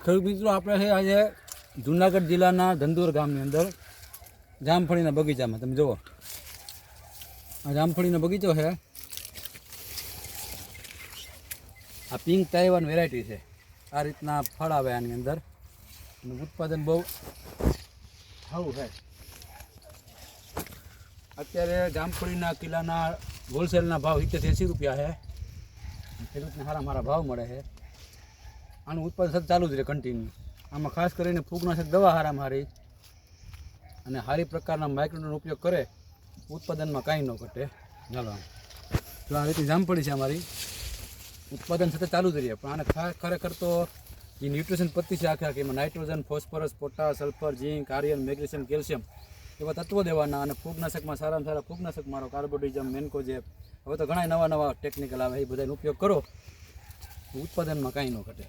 ખેડૂત મિત્રો આપણે છે આજે જુનાગઢ જિલ્લાના ધંધુર ગામની અંદર જામફળીના બગીચામાં તમે જુઓ આ જામફળીનો બગીચો છે. આ પિંક તાઇવાન વેરાયટી છે. આ રીતના ફળ આવે આની અંદર અને ઉત્પાદન બહુ સારું છે. અત્યારે જામફળીના કિલ્લાના હોલસેલના ભાવ 70-80 રૂપિયા છે. ખેડૂતને સારા ભાવ મળે છે. આનું ઉત્પાદન સતત ચાલુ જ રહે કન્ટિન્યુ. આમાં ખાસ કરીને ફૂગનાશક દવા હારી અને સારી પ્રકારના માઇક્રોનો ઉપયોગ કરે ઉત્પાદનમાં કાંઈ ન ઘટે. ચાલો તો આ રીતે જામફળી છે અમારી, ઉત્પાદન સતત ચાલુ જ રહે. પણ આને ખરેખર તો જે ન્યુટ્રિશન પત્તી છે આખે એમાં નાઇટ્રોજન, ફોસ્ફરસ, પોટાશ, સલ્ફર, ઝીંક, આયર્ન, મેગ્નેશિયમ, કેલ્શિયમ એવા તત્વો દેવાના. અને ફૂગનાશકમાં સારામાં સારા ફૂગનાશક મારો કાર્બોડિઝમ, મેન્કોજેબ, હવે તો ઘણા નવા ટેકનિકલ આવે એ બધાનો ઉપયોગ કરો ઉત્પાદનમાં કાંઈ ન ઘટે.